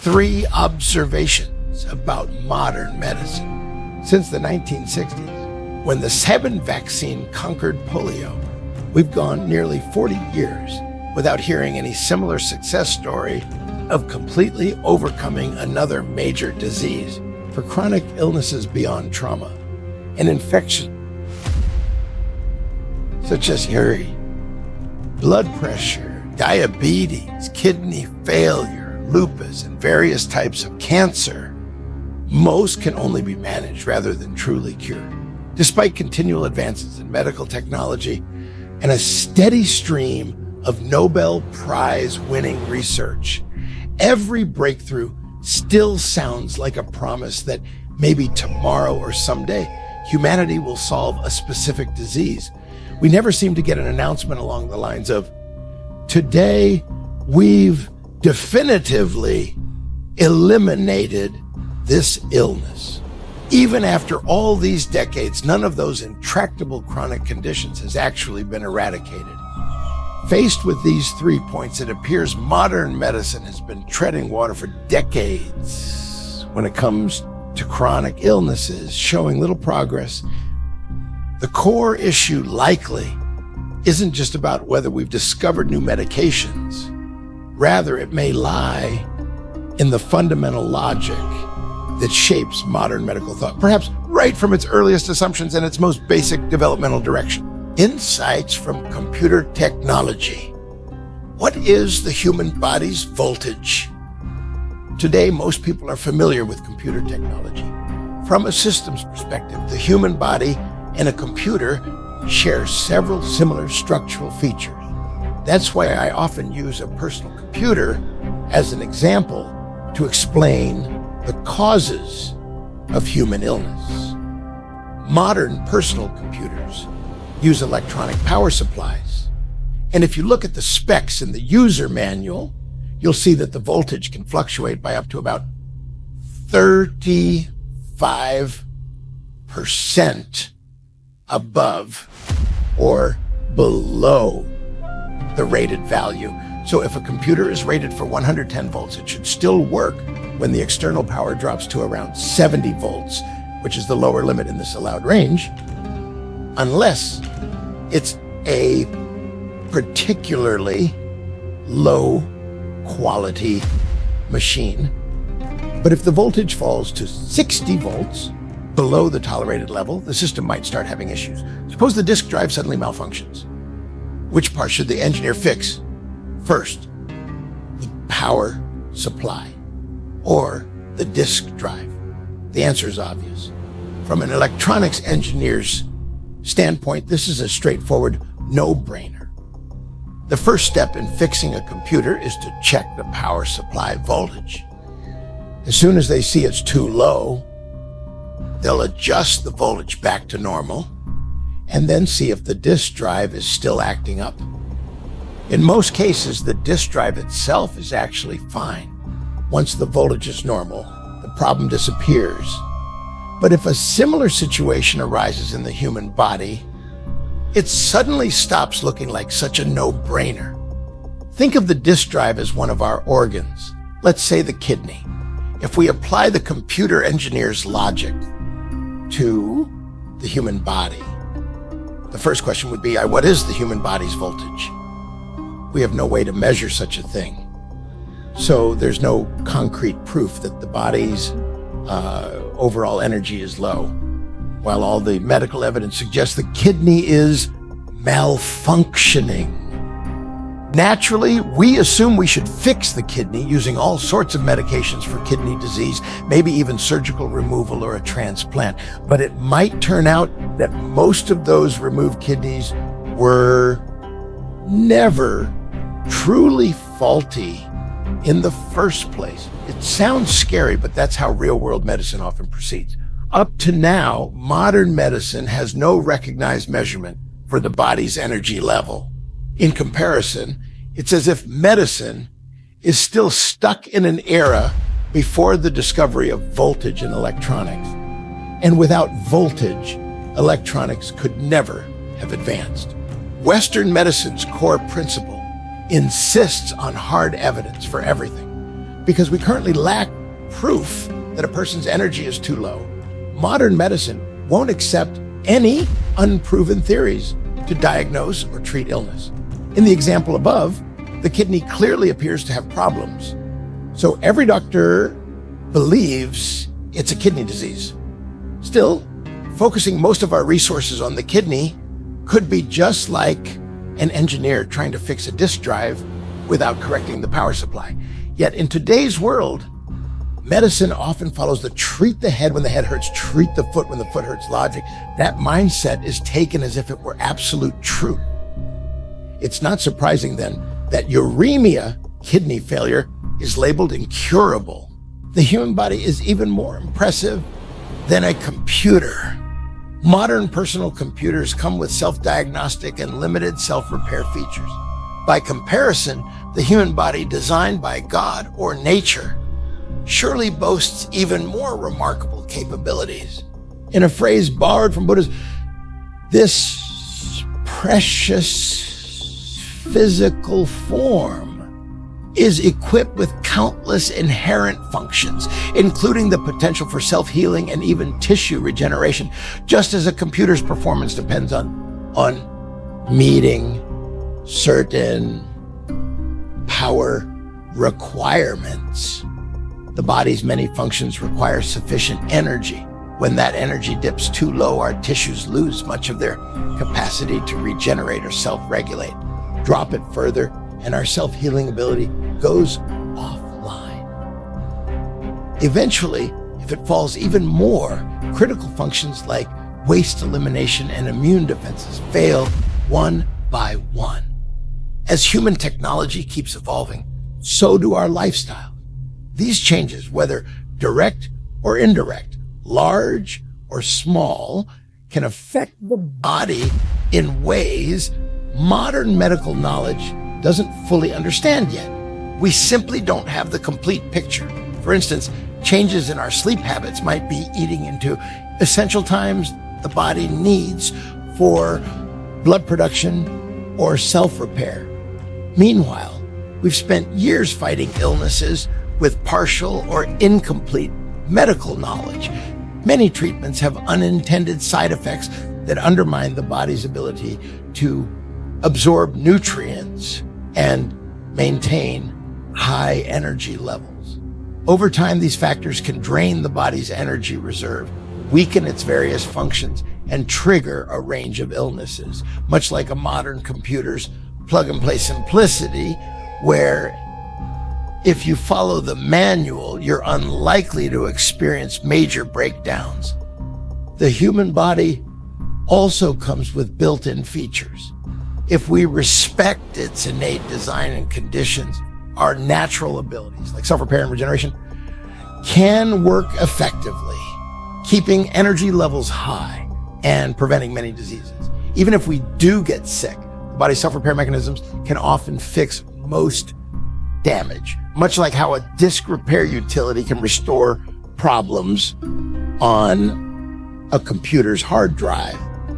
Three observations about modern medicine. Since the 1960s, when the 7 vaccine conquered polio, we've gone nearly 40 years without hearing any similar success story of completely overcoming another major disease for chronic illnesses beyond trauma and infection, such as blood pressure, diabetes, kidney failure, lupus, and various types of cancer. Most can only be managed rather than truly cured. Despite continual advances in medical technology and a steady stream of Nobel Prize-winning research, every breakthrough still sounds like a promise that maybe tomorrow or someday humanity will solve a specific disease. We never seem to get an announcement along the lines of, today we've definitively eliminated this illness. Even after all these decades, none of those intractable chronic conditions has actually been eradicated. Faced with these 3 points, it appears modern medicine has been treading water for decades when it comes to chronic illnesses, showing little progress. The core issue likely isn't just about whether we've discovered new medications. Rather, it may lie in the fundamental logic that shapes modern medical thought, perhaps right from its earliest assumptions and its most basic developmental direction. Insights from computer technology. What is the human body's voltage? Today, most people are familiar with computer technology. From a systems perspective, the human body and a computer share several similar structural features. That's why I often use a personal computer as an example to explain the causes of human illness. Modern personal computers use electronic power supplies. And if you look at the specs in the user manual, you'll see that the voltage can fluctuate by up to about 35% above or below the rated value. So if a computer is rated for 110 volts, it should still work when the external power drops to around 70 volts, which is the lower limit in this allowed range, unless it's a particularly low quality machine. But if the voltage falls to 60 volts below the tolerated level, the system might start having issues. Suppose the disk drive suddenly malfunctions. Which part should the engineer fix first? The power supply or the disk drive? The answer is obvious. From an electronics engineer's standpoint, this is a straightforward no-brainer. The first step in fixing a computer is to check the power supply voltage. As soon as they see it's too low, they'll adjust the voltage back to normal and then see if the disk drive is still acting up. In most cases, the disk drive itself is actually fine. Once the voltage is normal, the problem disappears. But if a similar situation arises in the human body, it suddenly stops looking like such a no-brainer. Think of the disk drive as one of our organs, let's say the kidney. If we apply the computer engineer's logic to the human body, the first question would be, what is the human body's voltage? We have no way to measure such a thing. So there's no concrete proof that the body's overall energy is low, while all the medical evidence suggests the kidney is malfunctioning. Naturally, we assume we should fix the kidney using all sorts of medications for kidney disease, maybe even surgical removal or a transplant. But it might turn out that most of those removed kidneys were never truly faulty in the first place. It sounds scary, but that's how real-world medicine often proceeds. Up to now, modern medicine has no recognized measurement for the body's energy level. In comparison, it's as if medicine is still stuck in an era before the discovery of voltage in electronics. And without voltage, electronics could never have advanced. Western medicine's core principle insists on hard evidence for everything. because we currently lack proof that a person's energy is too low, modern medicine won't accept any unproven theories to diagnose or treat illness. In the example above, the kidney clearly appears to have problems. So every doctor believes it's a kidney disease. Still, focusing most of our resources on the kidney could be just like an engineer trying to fix a disk drive without correcting the power supply. Yet in today's world, medicine often follows the treat the head when the head hurts, treat the foot when the foot hurts logic. That mindset is taken as if it were absolute truth. It's not surprising then that uremia, kidney failure, is labeled incurable. The human body is even more impressive than a computer. Modern personal computers come with self-diagnostic and limited self-repair features. By comparison, the human body designed by God or nature surely boasts even more remarkable capabilities. In a phrase borrowed from Buddhism, this precious physical form is equipped with countless inherent functions, including the potential for self-healing and even tissue regeneration, just as a computer's performance depends on meeting certain power requirements. The body's many functions require sufficient energy. When that energy dips too low, our tissues lose much of their capacity to regenerate or self-regulate. Drop it further, and our self-healing ability goes offline. Eventually, if it falls even more, critical functions like waste elimination and immune defenses fail one by one. As human technology keeps evolving, so do our lifestyles. These changes, whether direct or indirect, large or small, can affect the body in ways modern medical knowledge doesn't fully understand yet. We simply don't have the complete picture. For instance, changes in our sleep habits might be eating into essential times the body needs for blood production or self-repair. Meanwhile, we've spent years fighting illnesses with partial or incomplete medical knowledge. Many treatments have unintended side effects that undermine the body's ability to absorb nutrients and maintain high energy levels. Over time, these factors can drain the body's energy reserve, weaken its various functions, and trigger a range of illnesses, much like a modern computer's plug-and-play simplicity, where if you follow the manual, you're unlikely to experience major breakdowns. The human body also comes with built-in features. If we respect its innate design and conditions, our natural abilities, like self-repair and regeneration, can work effectively, keeping energy levels high and preventing many diseases. Even if we do get sick, the body's self-repair mechanisms can often fix most damage, much like how a disk repair utility can restore problems on a computer's hard drive.